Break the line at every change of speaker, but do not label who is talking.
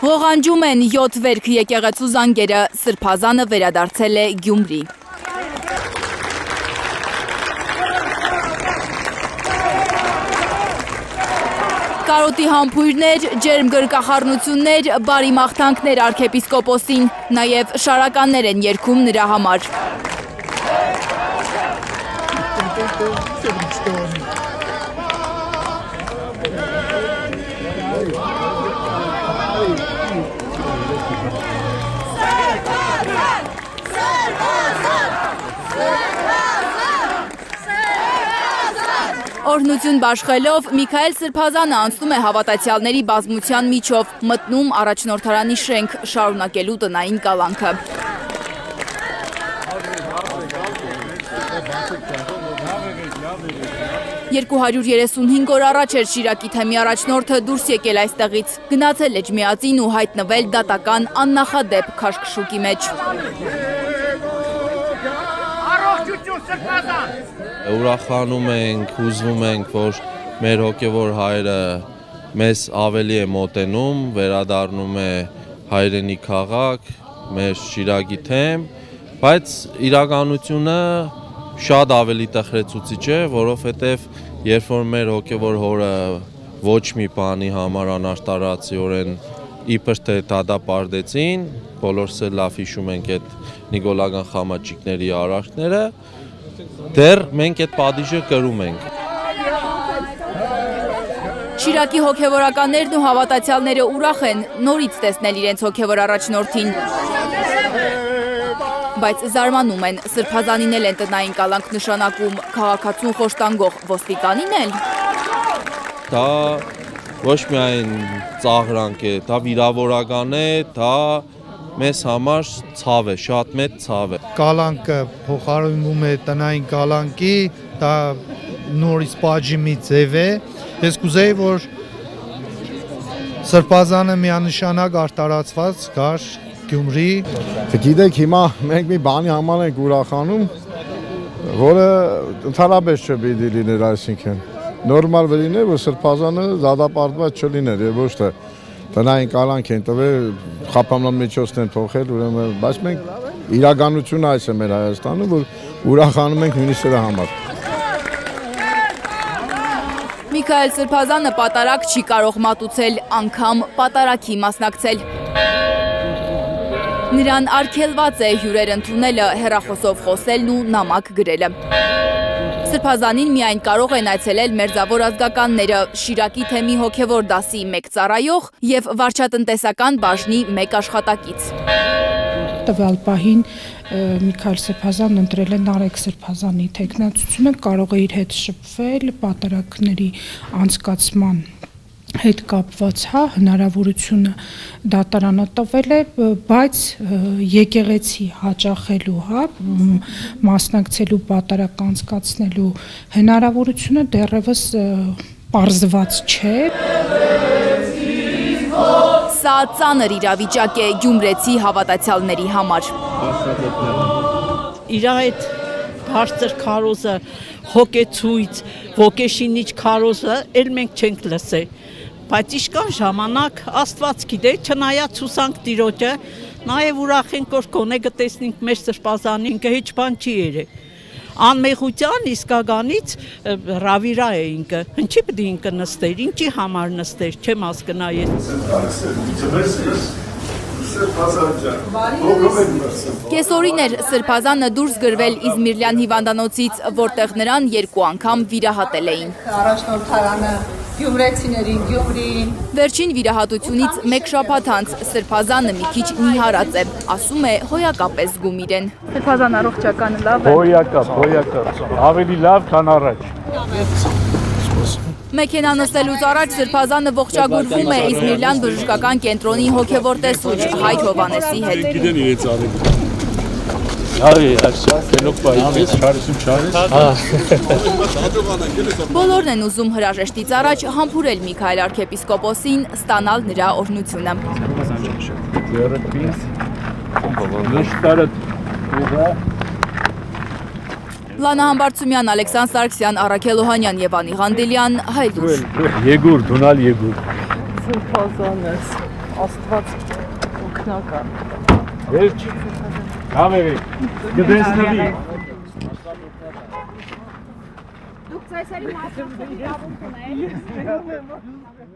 Ղողանջում են 7 վերք եկեղեցու զանգերը, Սրբազանը վերադարձել է Գյումրի։ Կարոտի համբույրներ, ջերմ գրկախառնություններ, բարի մաղթանքներ արքեպիսկոպոսին, նաև շարականներ են երգում նրա համար։ Օրհնություն բաշխելով Միքայել Սրբազանը անցնում է հավատացյալների բազմության միջով, մտնում առաջնորդարանի շենք, շարունակելու տնային կալանքը։ «235 օր առաջ էր Շիրակի թեմի առաջնորդը դուրս եկել այստեղից, գնացել Էջմիածին ու հայտնվել դատական աննախադեպ քաշքշուկի մեջ։
Ուրախանում ենք, հուզվում ենք, որ մեր հոգևոր հայրը մեզ ավելի է մոտենում, վերադառնում է հայրենի քաղաք, մեր Շիրակի թեմ, բայց իրականությունը շատ ավելի տխրեցուցիչ է, որովհետև երբ որ մեր հոգևոր հորը ոչ մի բանի համար անարտարացիորեն իբր թե դատապարտեցին, բոլորս էլ լավ հիշում ենք այդ նիկոլական խամաճիկների արարքները, դեռ մենք այդ պատիժը կրում ենք։
Շիրակի հոգևորականներն ու հավատացյալները ուրախ են նորից տեսնել իրենց հոգևոր առաջնորդին։ Բայց զարմանում են, Սրբազանին էլ են տնային կալանք նշանակում, քաղաքացուն խոշտանգող ոստիկանին էլ։
Դա ոչ միայն ծաղրանք է, դա վիրավորական է, դա մեզ համար ցավ է, շատ մեծ ցավ է։
Կալանքը փոխարինվում է տնային կալանքի, դա նորից պատժիմի ձև է։ Ես կուզեի, որ Սրբազանը միանշանակ արտարացված գար Գյումրի։
Գիտեք, հիմա մենք մի բանի համար ենք ուրախանում, որը ընդհանրապես չպիտի լիներ, այսինքն նորմալ վերիներ, որ Սրբազանը դատապարտված չլիներ, եւ ոչ թե տնային կալանք են տվել, խափանամիջոցն են թողել, ուրեմն, բայց մենք իրականությունը այս է մեր Հայաստանում, որ ուրախանում ենք նույնիսկ դրա համար։
Միքայել Սրբազանը պատարակ չի կարող մատուցել, անգամ պատարակի մասնակցել։ Նրան արգելված է հյուրեր ընդունելը, հեռախոսով խոսելն ու նամակ գրելը։ Սրբազանին միայն կարող են այցելել մերձավոր ազգականները, Շիրակի թեմի հոգևոր դասի մեկ ծառայող և վարչատնտեսական բաժնի մեկ աշխատակից։
Տվյալ պահին Միքայել Սրբազանն ընտրել է Նարեկ Սրբազանի թեկնածությունը, կարող է իր հետ շփվել պատարակների անցկացման հետ կապված հնարավորությունը դատարանը տվել է, բայց եկեղեցի հաճախելու, մասնակցելու պատարակ անցկացնելու հնարավորությունը դեռևս պարզված չէ։
Սա ծանր իրավիճակ է գյումրեցի հավատացյալների համար։
Իր այդ բարձր քարոզը, հոգեցույց, ոգեշինիչ քարոզը էլ մենք չենք լսել։ Բայց իշքան ժամանակ Աստված գիտե, չնայած հուսանք Տիրոջը, նաև ուրախ ենք, որ գոնե կտեսնենք մեր Սրբազանին, հեչ բան չի երեք։ Անմեղության իսկականից ռավիրա է ինքը, ինչի պետք է ինքը նստեր, ինչի համար նստեր, չեմ հասկնա ես։
Կեսօրին էր Սրբազանը դուրս գրվել Իզմիրլյան հիվանդանոցից, որտեղ նրան 2 անգամ վիրահատել էին։
Առաջնորդարանը գյումրեցիներին, Գյումրիին։
Վերջին վիրահատությունից 1 շաբաթ անց Սրբազանը մի քիչ նիհարած է, ասում է հոյակապես զգում իրեն։ Սրբազան առողջականը լավ է։
Հոյակապ, ավելի լավ, քան առաջ։
Մեքենա նստելուց առաջ Սրբազանը ողջագուրվում է Իզմիրլյան բժշկական կենտրոնի հոգևոր տեսուչ Հայր Հովհաննեսի հետ։ Բոլորն են ուզում հրաժեշտից առաջ համբուրել Միքայել արքեպիսկոպոսին, ստանալ նրա օրհնությունը։ Լանա Համբարձումյան, Ալեքսան Սարգսյան, Առաքել Օհանյան եւ Անի Ղանդելյան, Հայլուր։
Եգուր, դունալ եգուր։
Սրբազանես, Աստված օգնական։
Վերջ։ Համերի։ Գտեսնվի։
Դուք ցայսերի մասնակցի լավություն եք։